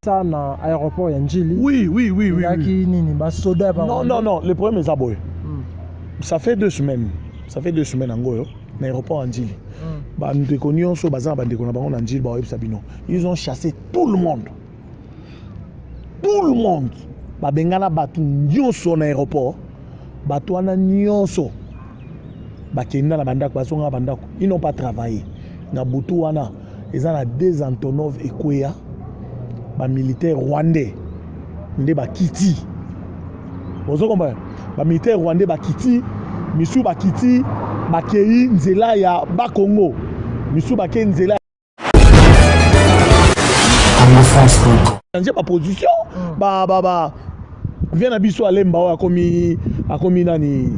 Ça, dans l'aéroport Yanjili. Oui. Non, le problème est ça, boy. Ça fait 2 semaines. Ça fait 2 semaines en Goyo, dans l'aéroport Yanjili. Ils ont chassé tout le monde. Tout le monde. Bengana batu nyonso na aéroport. Batu wana nyonso. Bakenda na bandako basonga bandako. Ils n'ont pas travaillé. Na butu wana, ils ont 2 Antonov Ekwea. Ba militaire rwandais. Nde ba kiti. Vous comprenez? Ba militaire rwandais ba kiti, misu ba kiti, ba kei nzela ya ba Congo. Misu ba kei nzela. Changer ma position. Viens à Bissau à Lemba, a commis nani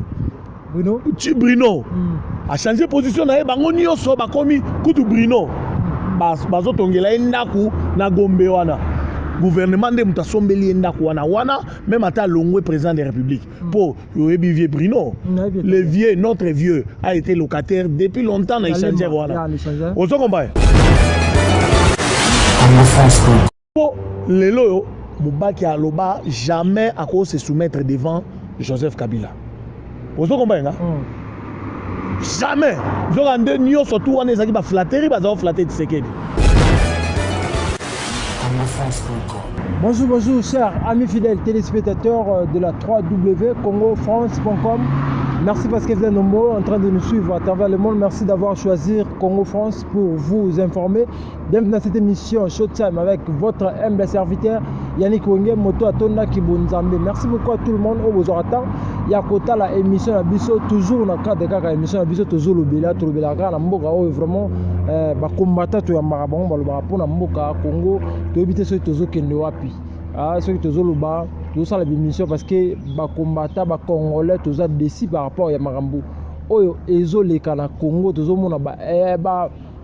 Bruno. A changé position na bango nyonso ba commis kutu Bruno. Bazo tongela ndaku na Gombe wana. Gouvernement de muta sombeli ndaku wana même ata longwe président de la République. Pour yoebi vieux Bruno. Le vieux, notre vieux a été locataire depuis longtemps na échanger wana. Vous comprenez? Pour les loyo Moubaki Aloba jamais à cause de se soumettre devant Joseph Kabila. Vous comprenez? Jamais. Vous avez dit surtout on est à flatterie, ils ont flatté Tshisekedi. Bonjour chers amis fidèles téléspectateurs de la 3W-CongoFrance.com. Merci parce que vous êtes nombreux en train de nous suivre à travers le monde. Merci d'avoir choisi Congo France pour vous informer. Bienvenue dans cette émission Showtime avec votre humble serviteur Yannick Wenge Moto Atonda Kibunzambe. Merci beaucoup à tout le monde au Bozorata. Il y a côté la émission la biso toujours dans le cadre de la émission la biso toujours le bela tout le bela la mboka vraiment combattant to ya marabon balobara pour na mboka Congo to éviter ce tozo kende wapi. Ce tozo loba tout ça la émission parce que ba combattant ba congolais tout ça décis par rapport à Marambo oyo ezo le kana Congo tozo mona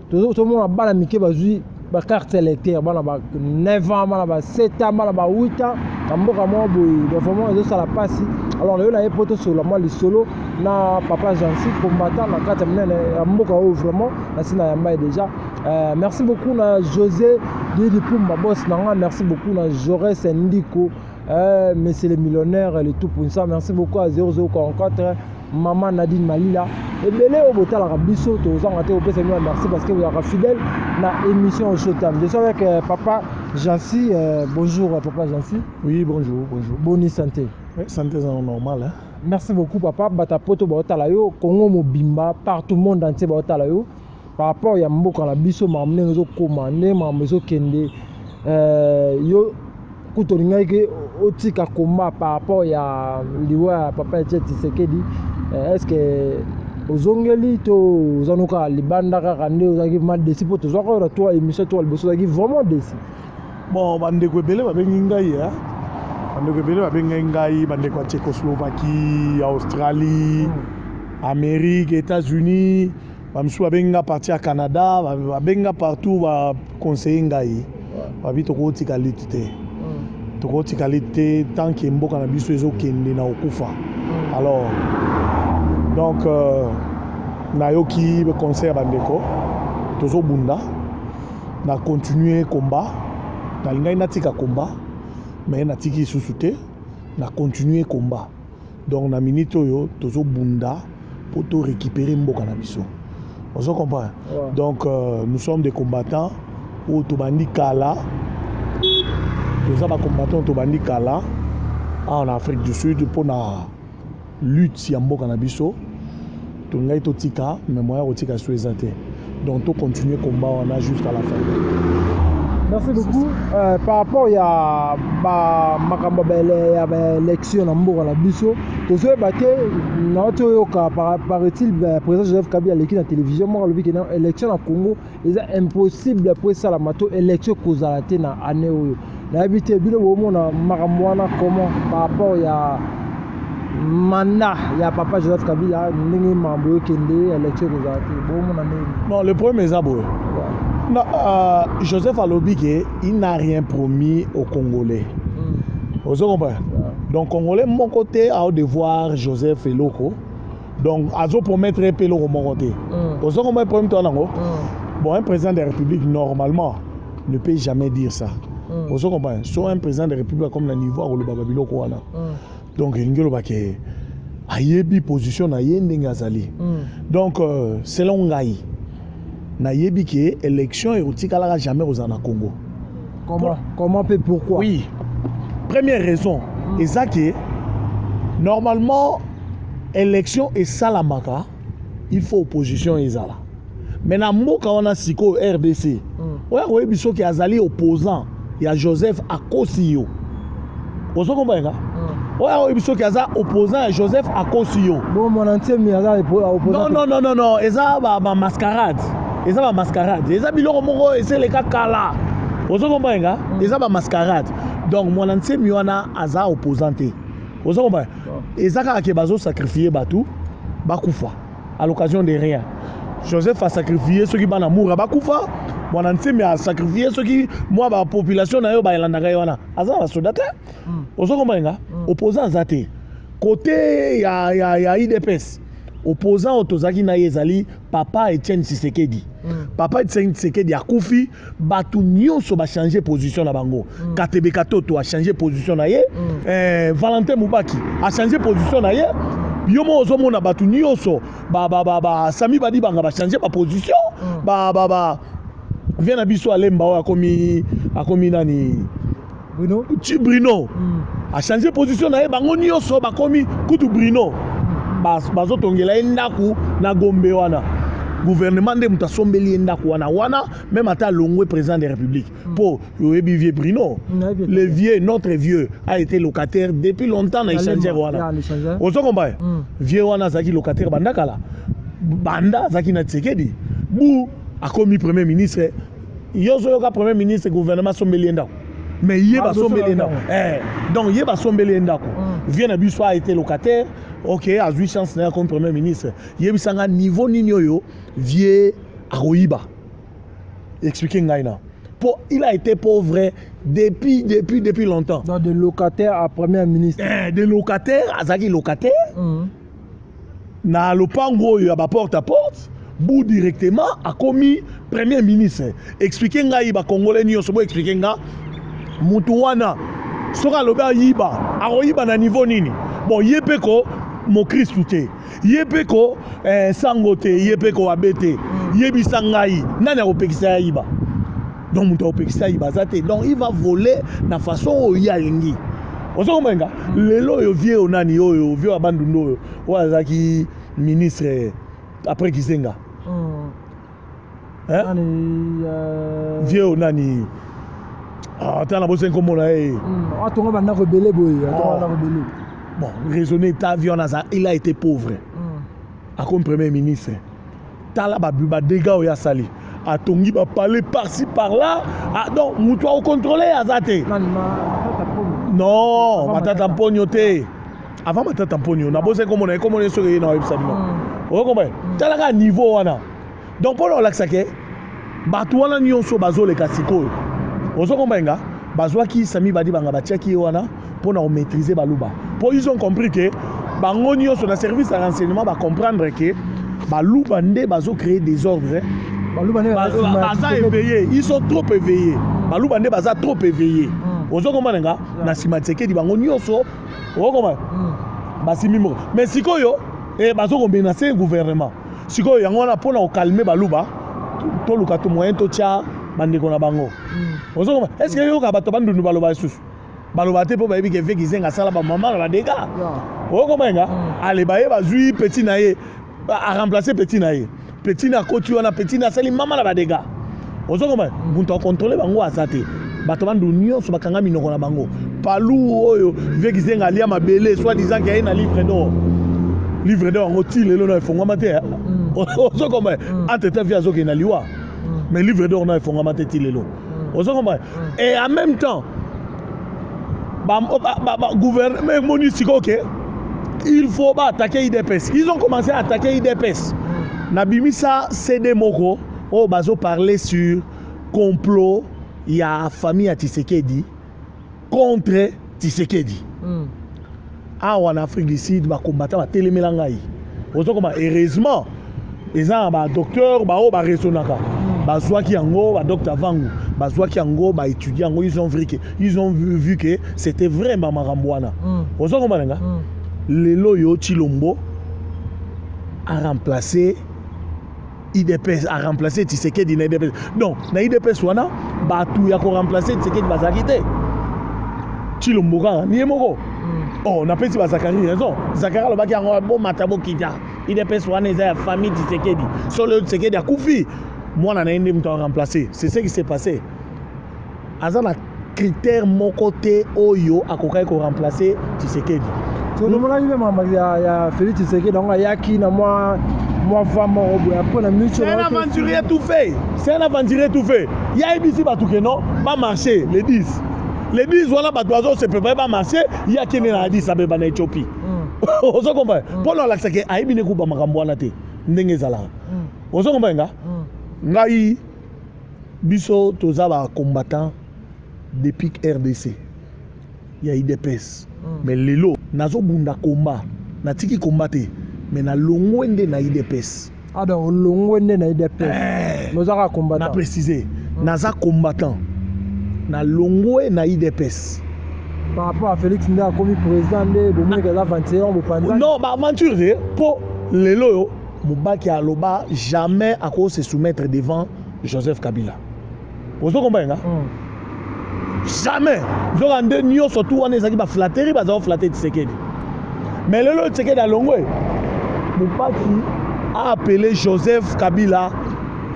tozo mona bana mike bazui ba carte électeur bana ba 9 ans bana ba 7 ans bana ba 8 ans kamboka mo boy donc vraiment ezo ça la passe alors là il poto sur la moi le solo na papa Jansi combattant la carte menene mboka o vraiment na sina yamba déjà merci beaucoup na José Didi Pumba boss nanga merci beaucoup na Jaurès Ndiko monsieur le millionnaire le tout pour ça merci beaucoup à 0044 maman Nadine Malila et belé au botal la biso to za ngate au pesa merci parce que vous êtes fidèle na émission Showtime. Je suis avec papa Jansi. Bonjour papa Jansi. Oui, bonjour. Bonne santé. Oui, santé c'est normal hein. Merci beaucoup papa bata poto botala yo Congo mobimba partout le monde entier botala yo par rapport ya mboka la biso mamne nzo commander mamezo kende yo kutolinga ke otika combat par rapport ya liwa papa Tshisekedi. Est-ce que ozongeli to zanuka libanda kaka nde ozaki mal desi po to zaka toi émission toi le bosso vraiment desi. Bon bande ko belé ba bengi ngai hein. Bande ko belé ba bengi ngai bande ko Tchécoslovaquie, Australie, Amérique, États-Unis, ba msu ba benga parti à Canada, ba benga partout ba conseiller ngai. Ba vito ko tika litité. To ko tika litité tant que mboka na biso ezo kende na okufa. Alors donc nayoki le concert bandeko tozo bunda na continuer combat na lingai natika combat mais natiki susute na continuer combat donc na minute oyo tozo bunda pour to récupérer mboka na biso on se comprend donc nous sommes des combattants au tobandi kala toza ba combattants tobandi kala en Afrique du Sud pour na lutte ya mboka na biso to ngai to tika mais moi otika soezate donc to continuer combat on a jusqu'à la fin. Merci beaucoup. Par rapport ya ba makambo bele ya élection na mboka na biso to zo baté na to yoka paraît-il président Joseph Kabila leki na télévision moi lobi que na élection na Congo est impossible pour ça la mato élection kozala te na année oyo na habité bilo bo na makambo wana comment par rapport ya mandat ya papa Joseph Kabila ndenge mambo kende élection kozati bon mon année. Non le problème est ça boy. Non Joseph Alobike il n'a rien promis aux Congolais. Vous comprenez? Donc Congolais mon côté a devoir Joseph Eloko. Donc azo promettre Eloko mon côté. Vous comprenez le problème toi nango? Bon un président de la République normalement ne peut jamais dire ça. Vous comprenez? Soit un président de la République comme le niveau à Oloba Babiloko wana. Donc il y a une position na yende ngazali. Donc selon ngai na yebi que élection et otikala jamais aux en Congo. Comment peut pourquoi? Oui. Première raison, et ça que normalement élection et salamaka, il faut opposition et zala. Mais na mboka on a siko RDC. Ouais, oui, biso qui azali opposant, il y a Joseph Akosio. Vous comprenez? Ouais, oui, biso qui azali opposant Joseph Akosio. Bon, mon ancien mi azali opposant. Non, eza ba mascarade. Eza ba mascarade. Eza biloko moko ese le kala. Vous comprenez? Eza ba mascarade. Donc mon ancien mi wana aza opposante. Vous comprenez? Eza ka ke bazo sacrifier batu bakufa à l'occasion de rien. Joseph a sacrifié ceux qui ban amour bakufa. Mon ancien a sacrifié ceux qui moi la population na yo ba elanda wana. Aza ba soldate. Vous comprenez? Opposant zate. Côté ya IDPS. Opposant Otozaki na yezali papa Etienne Tshisekedi. Papa Etienne Tshisekedi a koufi batu nyonso ba changer position na bango. Katebe Katoto a changé position na ye. Valentin Moubaki a changé position na ye. Yomo ozomona batu nyonso Sami Badi banga ba changer ba position. Vient na biso Alemba akomi nani Bruno a changé position na ye bango nyonso bakomi kutu Bruno. Bazo tongela endaku na Gombe wana. Gouvernement de mutasombeli endaku wana même ata longwe président de la République. Pour yoebi vieux Bruno. Le vieux, notre vieux a été locataire depuis longtemps na échangeur wana. Ozo komba. Vieux wana zaki locataire bandakala. Banda zaki na Tshisekedi. Bu a commis premier ministre. Yozo yoka premier ministre gouvernement sombeli endaku. Mais yeba sombeli endaku. Donc yeba sombeli endaku. Vieux na biso a été locataire. Ok, a eu chance na comme premier ministre. Yebisanga niveau nini oyo vieux Aroiba. Expliquez ngaina. Il a été pauvre depuis longtemps. Donc de locataire à premier ministre. De locataire à zaki locataire. Na lopango yo ba porte à porte. Bou directement a commis premier ministre. Expliquez ngai ba congolais nyo sobo expliquer nga mutu wana soka loba yiba Aroiba na niveau nini. Bon yepeko mo Christ te yepeko sangote yepeko abete yebisa ngai nani akopekisa yiba donc muto opekisa yiba zate donc il va voler na façon oyo alingi ozokomenga lelo yo vie onani oyo vie abandundo oyo wazaki ministre après Kizenga vie onani attends la bosse comme on a atonga banda rebelle boy atonga rebelle. Bon, raisonner ta vie, il a été pauvre. Comme premier ministre. Tala babuba dégâts au Yassali. A tongi ba parler par-ci par-là. Donc, moutoua au contrôler Azate. Non, matata mpogno te. Avant matata mpogno, na bosse comme on est sur na website. Vous comprenez? Tala ka niveau wana. Donc pour l'axake, batu wana nyonso bazo le kasiko. Vous comprenez? Bazwa ki Sami Badi banga batiaki wana pour na maîtriser baluba. Pour ils ont compris que bangonio sur le service de renseignement va comprendre que baluba nde bazo créer des ordres. Baluba nde baza éveillé, ils sont trop éveillés. Baluba nde baza trop éveillé. Ozo comprendre nga na simateke di bangonio so. O comment? Basimimo. Mais sikoyo bazo combiner c'est gouvernement. Sikoyo yango na pour na calmer baluba. To luka to moyen to tia bandeko na bango. Est-ce que yo ka bato bandu nu baloba susu baloba te po ba yebi ke ve kizenga sala ba maman na ba dega okomenga ale ba ye ba zui petit na ye a remplacer petit na ye petit na koti wana petit na sali maman na ba dega ozokoma bunto contrôler bango azate bato bandu nyonso bakanga minoko na bango palu oyo ve kizenga lia mabele soit disant qu'il y a na livre d'or ngoti lelo na fonga mate ozokoma entre ta vie azoke na liwa mais livre d'or na fonga mate ti lelo. Et en même temps, gouvernement municipal, il faut attaquer IDPS. Ils ont commencé à attaquer IDPS. Nabimisa CD Moko, on va parler sur complot. Il y a famille à Tshisekedi contre Tshisekedi. En Afrique du Sud, ils combattent la télémélangaï. Heureusement, ils ont un docteur, ils ont un docteur Vangu. bazwaki yango ba étudier yango ils ont vu que c'était vraiment marambwana ozo komanga lelo yo Chilombo a remplacé IDPS, a remplacé Tshisekedi na IDPS. Donc, na IDPS wana, batu ya ko remplacer Tshisekedi bazakite. Chilombo ka ni moko. Oh, na pesi bazakari raison. Zakara lobaki yango bon matabo kita. IDPS wana eza ya famille Tshisekedi. Solo Tshisekedi a kufi. Moi na ende mto remplacer. C'est ce qui s'est passé. Azana critère moko te oyo akokai ko remplacer Tshisekedi. So le mona il ya Félix Tshisekedi donc yaki na moi vraiment après la mission. C'est un aventurier tout fait. C'est un aventurier tout fait. Il y a ici batuke non, pas marcher les 10. Les 10 voilà batoizo se préparer pas marcher, il y a qui na 10 abeba na Éthiopie. Ozo comprendre. Pour la que aibi ne kuba makambo na te. Ndenge zala. Ozo comprendre ngai biso toza ba combattant depuis RDC. Il y a IDPS. Mais lelo nazo bunda combat. Na tiki combattre. Mais na longwende na IDPS. Ah donc longwende na IDPS. Nous avons combattant. Na préciser. Naza combattant. Na longwe na IDPS. Par rapport à Félix Nda comme président de Bomé que la 21 au Panza. Non, bah aventure pour les loyo Moubaki Aloba jamais à cause se soumettre devant Joseph Kabila. Vous comprenez Jamais. Vous avez un surtout on est flatterie, bah ça flatter Tshisekedi. Mais le lot Tshisekedi à longwe. Moubaki a appelé Joseph Kabila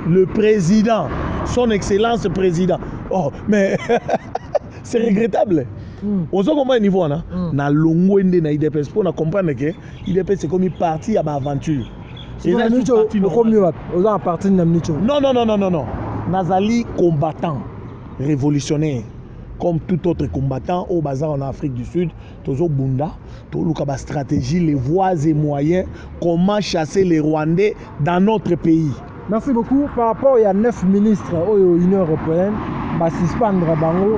le président, son excellence président. Oh, mais c'est regrettable. Vous comprenez le niveau là? Na longwende na IDPS pour comprendre que IDPS c'est comme une partie à ma aventure. C'est une partie de Non. Nazali combattant, révolutionnaire. Comme tout autre combattant au bazar en Afrique du Sud, Tozo Bunda, Toluka stratégie, les voies et moyens, comment chasser les Rwandais dans notre pays. Merci beaucoup. Par rapport à 9 ministres de l'Union européenne, va suspendre bango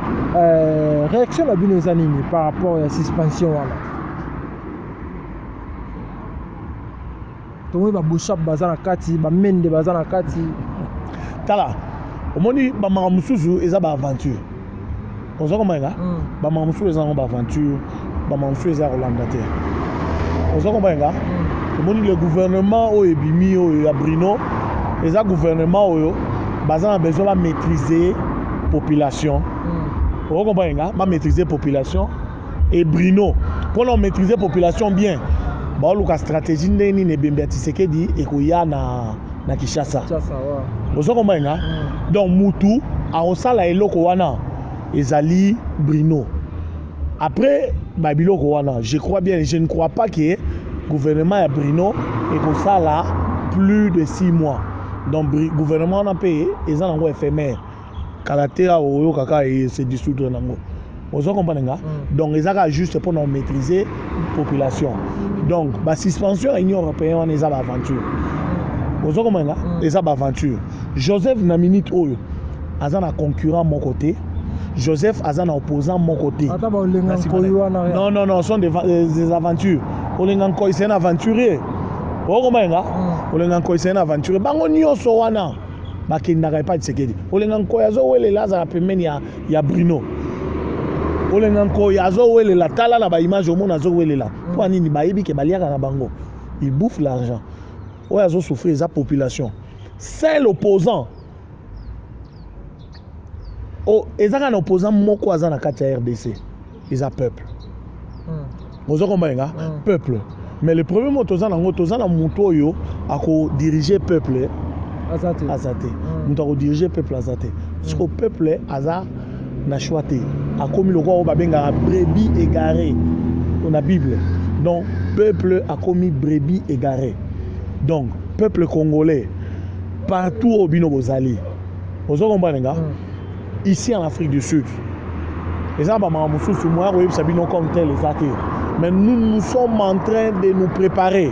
réaction à Binozanini par rapport à la suspension. Tout le monde va boucher bazana kati, va mende bazana kati. Tala, au moment où Bamamusuzu est à aventure. On sait comment il y a Bamamusuzu est à aventure, Bamamusuzu est à Rolandate. On sait comment il y a au moment où le gouvernement est bimi à Brino, les gouvernements ont besoin de maîtriser la population. Vous comprenez? Maîtriser la population. Et Brino, pour maîtriser la population bien, la stratégie de Tshisekedi et qu'il y a na Kinshasa. Vous comprenez? Donc, Moutou, à Osala et Lokowana, Ezali Brino. Après, je crois bien, je ne crois pas que le gouvernement est Brino et que ça là plus de 6 mois. Donc le gouvernement a payé, ils ont éphémère. Caractère au kaka et se dissoudre nango. Vous comprenez? Donc ils ont juste pour maîtriser la population. Donc la suspension l'Union européenne on les a aventure. Vous comprenez? Les a aventure. Joseph na minute oyo azana concurrent mon côté. Joseph azana opposant mon côté. Non, ce sont des aventures. Olenganko c'est un aventurier. Vous comprenez? Olenganko c'est un aventurier. Bango nyonso wana bakendaka pa Tshisekedi. Olenganko yazo wele lazara pembeni ya Bruno. Olenganko yazo wele la tala na ba image au monde azo wele la. Pour nini bayibi ke baliaka na bango. Ils bouffent l'argent. Oyazo souffrir sa population. C'est l'opposant. Oh, ils ont un opposant moko azana kati ya RDC. Ils ont peuple. Vous comprenez? Peuple. Mais le premier mot tozana moto yo ako diriger peuple azate. Moto ako diriger peuple azate. Parce que peuple aza na choité. A comme le roi babenga brebis égarée. On a Bible. Donc peuple a commis brebis égarée. Donc peuple congolais partout au bino bozali. Vous comprenez? Ici en Afrique du Sud. Les gens comme tel mais nous sommes en train de nous préparer.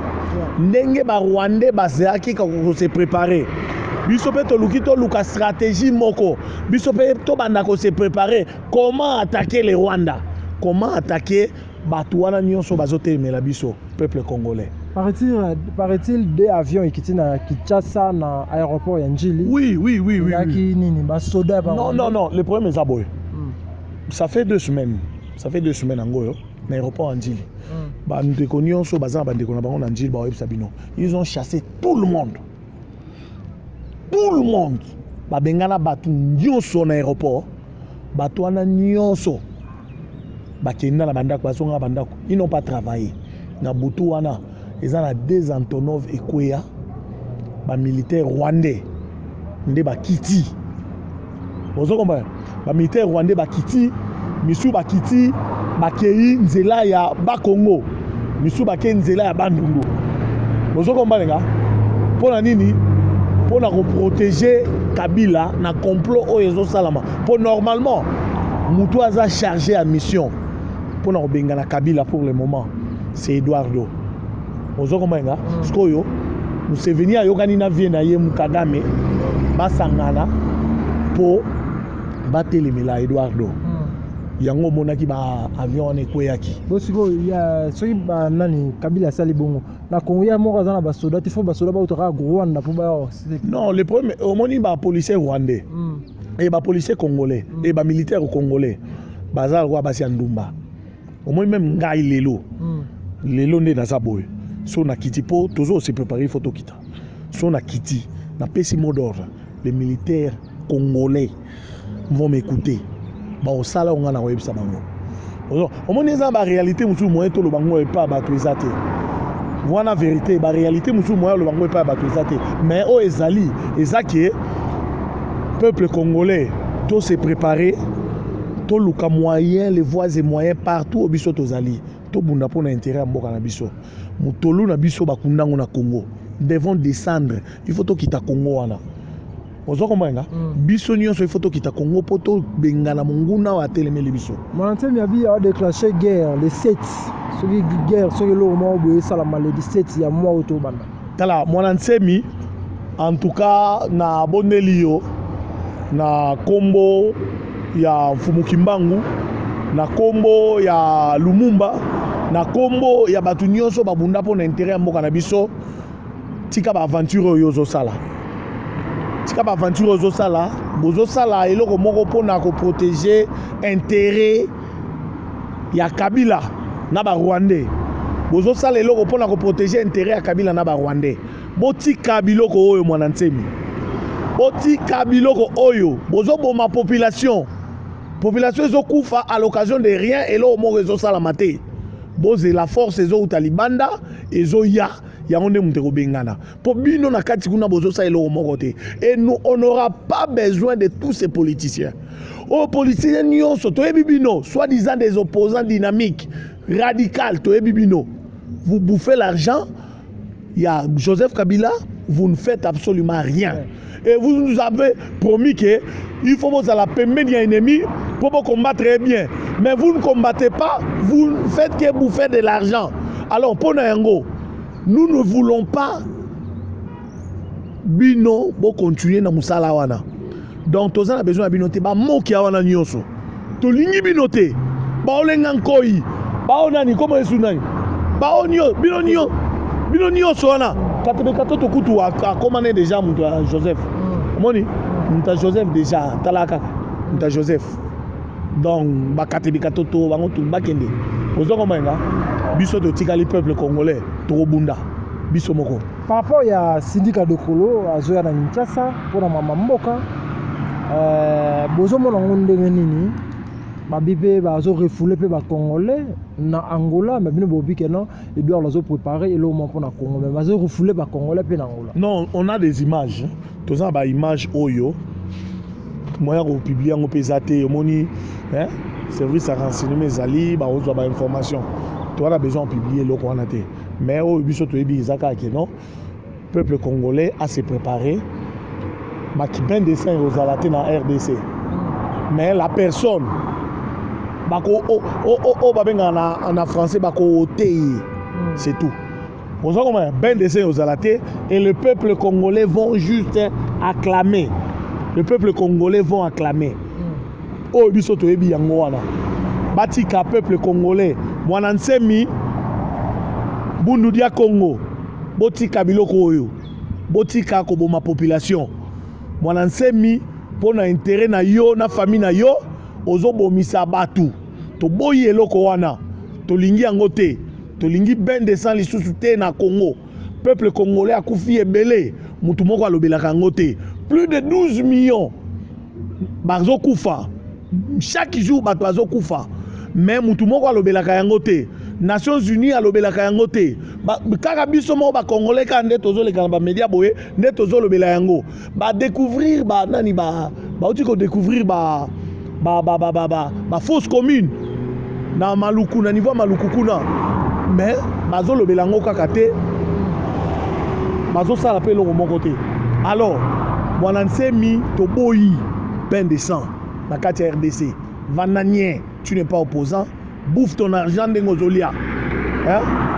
Ndenge ba Rwandais bazaki ko se préparer. Bisope to lukito luka stratégie moko. Bisope to banda ko se préparer comment attaquer les Rwandais. Comment attaquer Batouana nyonso bazote mais la biso peuple congolais. Paraît-il des avions qui na Kinshasa na aéroport ya Njili. Oui. Non, le problème est aboy. Ça fait 2 semaines. En Goyo, l'aéroport en Njili. Ils ont chassé tout le monde. Bengana batu nyonso na aéroport. Batu ana nyonso. Bakenda na bandako basonga bandako. Ils n'ont pas travaillé. Na butu wana ils ont 2 Antonov Ekwea. Ba militaire rwandais. Nde bakiti. Bozo comprendre. Ba militaire rwandais bakiti, misu bakiti, bakei nzela ya Bakongo. Misu bakei nzela ya Bandundu. Bozo comprendre nga. Pona nini? Pour protéger Kabila na complot oyezo salama. Pour normalement Moutou a chargé à mission pour na bengana Kabila pour le moment. C'est Eduardo. Ozo komanga skoyo Museveni ayokani na vie na ye Mukagame basangana pour batelemela Eduardo. Yango monaki ba avion ekweyaki. Bosiko ya soki ba nani Kabila sali bongo. Na Congo ya moko za na ba soda, tifo ba soda ba utaka Rwanda pour ba. Non, le problème au moni ba policier rwandais. Et ba policier congolais et ba militaire congolais. Bazar kwa basi ndumba. Au moins même ngai lelo. Lelo nde na saboy. So na kiti po toujours se préparer photo kita. So na kiti na pesi mot d'ordre. Les militaires congolais vont m'écouter. Ba o sala on na websa bango. Au moins ça ba réalité musu moyen to lo bango e pas ba tuezate. Voilà vérité ba réalité musu moyen lo bango e pas ba tuezate. Mais o ezali ezaki peuple congolais tout se préparer to luka moyen les voies et moyens partout au biso tozali. To bunda pour intérêt mboka na biso. Mutolu na biso bakundango na Congo. Devons descendre. Il faut to kita Congo wana. Ozo komanga biso nyonso ifoto kita Congo poto bengana munguna wa telemeli biso. Monantemi abi a déclenché guerre les 7. Celui guerre sur le moment où ça la maladie 7 ya mois auto banda. Tala monantemi en tout cas na bonelio na kombo ya Mfumukimbangu na kombo ya Lumumba na kombo ya batu nyonso babunda po na intérêt mboka na biso tika ba aventure yozo sala. Tika ba aventure yozo sala, bozo sala eloko moko pona ko protéger intérêt ya Kabila na ba Rwandais. Bozo sala eloko pona ko protéger intérêt ya Kabila na ba Rwandais. Boti kabiloko oyo mwana nsemi. Boti kabiloko oyo bozo boma population. Population ezo kufa à l'occasion de rien et lo mo rezo sala maté. Boze la force ezo utalibanda ezo ya yango nde muteko bengana. Po bino na kati kuna bozo sa elo moko te. Et nous on n'aura pas besoin de tous ces politiciens. Aux politiciens nyonso to ebibino, soi-disant des opposants dynamiques, radicaux to ebibino. Vous bouffez l'argent, il y a Joseph Kabila, vous ne faites absolument rien. Et vous nous avez promis que il faut vous à la permettre d'un ennemi pour vous combattre très bien. Mais vous ne combattez pas, vous ne faites que bouffer de l'argent. Alors pour nous, nous ne voulons pas bino pour continuer dans musala wana. Donc tous on a besoin de binoté ba moki wana nyonso. To lingi binoté. Ba olenga nkoi. Ba onani comme esu nani. Ba onyo bino nyonso wana. Katebe katoto kutu a commandé déjà mon Joseph. Moni, mon Joseph déjà talaka. Mon Joseph. Donc ba katebe katoto bango tu bakende. Ozo komenga. Biso to tikali peuple congolais to bunda. Biso moko. Par rapport à syndicat de Kolo à Zoya na Kinshasa pour mama mboka bozo mona ndenge nini babipe bazo refoulé pe ba congolais na Angola mais bino bobi que non ils doivent les préparer et le moment pour na Congo mais bazo refoulé ba congolais pe na Angola. Non, on a des images. Tous ça ba image oyo. Moya ko publier ngo pesaté moni hein service à renseignement zali ba ozo ba information. Tu as besoin de publier le qu'on a été. Mais au biso to ebi zaka ke non. Peuple congolais a se préparé. Ma qui ben dessin aux alatés dans RDC. Mais la personne bako babenga en français bako tei. C'est tout. Vous savez comment ben dessin aux alatés et le peuple congolais vont juste acclamer. Le peuple congolais vont acclamer. Oh biso to ebi yango wana. Batika peuple congolais. Mwana nsemi bundu dia Congo botika biloko oyo botika ko boma population mwana nsemi pona intérêt na yo na famille na yo ozo bomisa batu to boyi eloko wana to lingi yango te to lingi ben de sang lisusu te na Congo peuple congolais akufi ebele mutu moko alobelaka yango te plus de 12 millions bazo kufa chaque jour bato bazo kufa mais mutu moko alobelaka yango te Nations Unies alobelaka yango te kaka biso moko ba congolais ka nde tozoleka na ba média boye nde tozolobela yango ba découvrir ba nani ba uti ko découvrir ba fausse commune na Maluku na niveau Maluku kuna mais bazolobela yango kaka te bazosala pe eloko moko te alors mwana nsemi toboyi pain de sang na kati ya RDC vananien tu n'es pas opposant bouffe ton argent ndengo zolia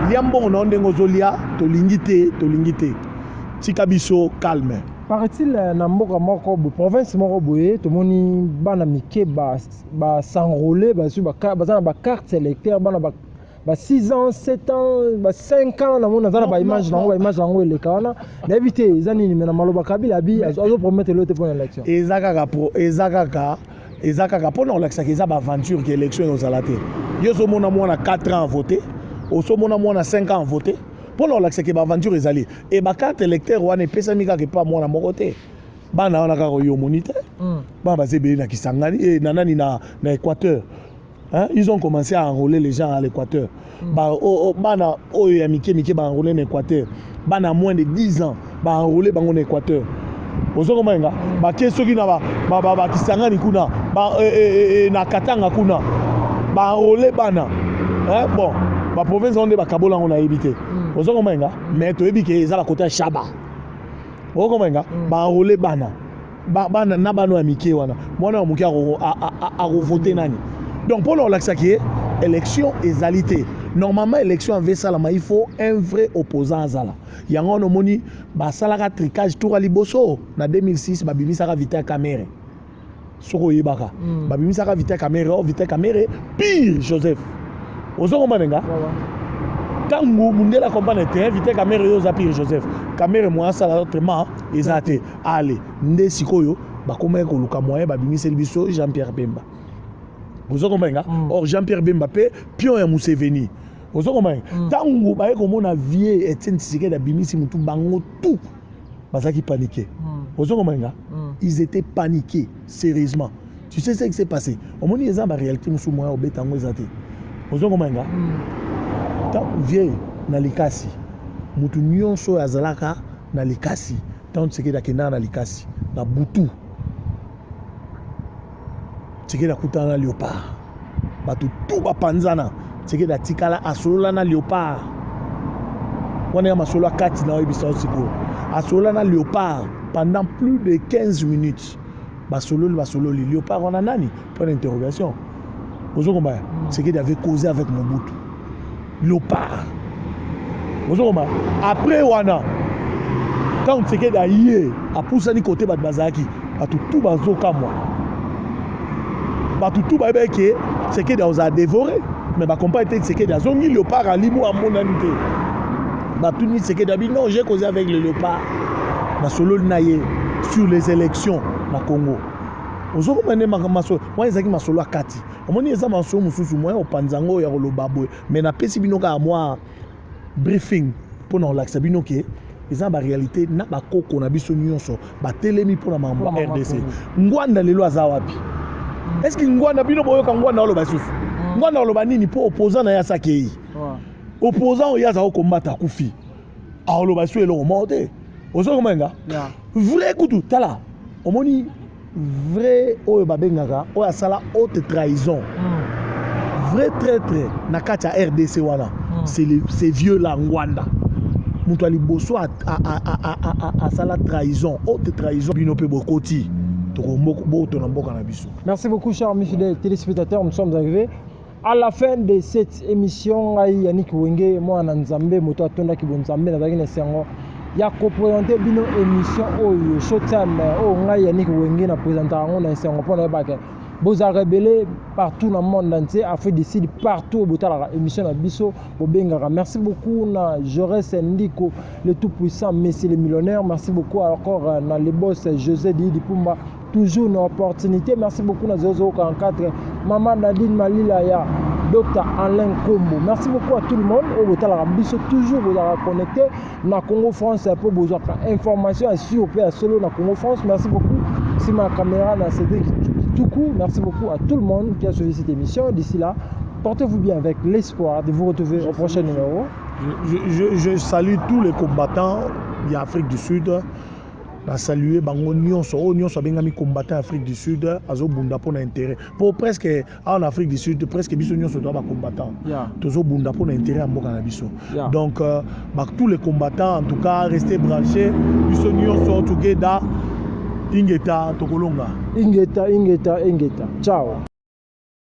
liambongo na ndengo zolia tolingi te tika biso calme. Paraît-il na mboka moko bo province moko boye tomoni bana mike ba s'enrôler bazana ba carte électeur bana ba 6 ans 7 ans 5 ans na mona zana ba image nango elekana na éviter ezani ni na maloba kabila bi azo promettre l'autre pour l'élection ezakaka pona olakisaka eza ba aventure que élection ezala te yo so mona mwana 4 ans voter oso mona mwana 5 ans voter pona olakisaka ba aventure ezali et ba carte électeur wana epesami kaka pa mwana moko te bana wana kaka yo monite bana bazebeli na Kisangani na nani na Équateur. Ils ont commencé à enrôler les gens à l'Équateur. Bana oyo ya mike ba enrôler en Équateur. Bana moins de 10 ans ba enrôler bango en Équateur. Ozo komenga ba kesoki na ba Kisangani kuna na Katanga kuna ba enrôler bana. Bon, ba province onde ba kabola on a évité. Ozo komenga mais to ebike eza ba côté Chaba. Ozo komenga ba enrôler bana. Bana na bano ya mike wana. Mwana wa muki a voter nani. Donc pour l'accès élection égalité. Normalement élection en Vessalama il faut un vrai opposant à Zala. Yango no moni ba salaka tricage tour liboso na 2006 ba bimisaka Vital Kamerhe. Soko yebaka. Ba bimisaka Vital Kamerhe pire Joseph. Ozo manenga. Tango mundela compagnie terrain Vital Kamerhe yo za pire Joseph. Kamerhe moi sala autrement ezate. Allez, nde sikoyo ba komeka koluka moyen ba bimiseli biso Jean-Pierre Bemba. Vous comprenez? Or Jean-Pierre Bemba pion ya Museveni. Vous comprenez? Tango ba ko mona vie Etienne Tshisekedi bimisi mutu bango tout. Bazaki paniqué. Vous comprenez? Ils étaient paniqués sérieusement. Tu sais ce qui s'est passé? Au moment ils ont la réalité musu moya obetango ezate. Vous comprenez? Tant vie na likasi. Mutu nyonso azalaka na likasi. Tant Tshisekedi akenda na likasi na butu. Tshisekedi akutana na léopard bato tout bapanzana Tshisekedi atikala asolola na léopard wana ya masolo akati na oyebisa osiko asolola na léopard pendant plus de 15 minutes basololi léopard wana nani point d'interrogation ozo komba Tshisekedi avait causé avec Mobutu léopard ozo komba après wana quand Tshisekedi aye apusani côté bat bazaki bato tout bazoka moi tout ba beke Tshisekedi a dévoré mais ba compas était Tshisekedi a zongi léopard à limo à mon amité ba tout ni Tshisekedi a dit non j'ai causé avec le léopard ba solo naye sur les élections na Congo ozo komene maso moi ezaki masolo akati omoni eza masolo mususu moi opanzango ya kolobabo mais na pesi binoka à moi briefing pour na relaxer binoke eza ba réalité na ba koko na biso nyonso ba telemi pour na mambo RDC ngwanda lelo azawapi. Est-ce que ngwana bino boyoka ngwana oloba susu ngwana oloba nini po opposant na ya sakei opposant ya za combattre kufi a oloba su eloko monte ozo komenga vrai kutu tala omoni vrai oyo babengaka oyo asala haute trahison vrai traître na kati ya RDC wana c'est vieux la ngwanda mutu aliboso a sala trahison haute trahison bino pe bokoti. Merci beaucoup, chers amis fidèles téléspectateurs. Nous sommes arrivés à la fin de cette émission. Yannick Wenge, moi, Nzambe, Moto Atonda Kibonzambe, Nazarine Sengo. Il y a co-présenté une émission au Showtime. Yannick Wenge, na présenté un Sengo pour le bac. vous avez révélé partout dans le monde entier, Afrique du Sud, partout où la émission Abisso, merci beaucoup, Jaurès Ndiko, le tout-puissant Messie le millionnaire, merci beaucoup encore dans les boss José Didi Pumba, toujours une opportunité, merci beaucoup dans 0044, Maman Nadine Malilaya, Dr Alain Kombo, merci beaucoup à tout le monde, au toujours vous avez connecté dans Congo France pour vous avoir information sur le solo dans Congo France, merci beaucoup, si ma caméra dans Cédric Toukou, merci beaucoup à tout le monde qui a suivi cette émission, d'ici là, portez-vous bien avec l'espoir de vous retrouver au prochain numéro. Je salue tous les combattants d'Afrique du Sud. Je salue les combattants d'Afrique du Sud. Intérêt. Pour presque en Afrique du Sud, presque combattants. Donc, tous les combattants, en tout cas, restez branchés. Ingeta, Tokolonga. Ingeta. Ciao.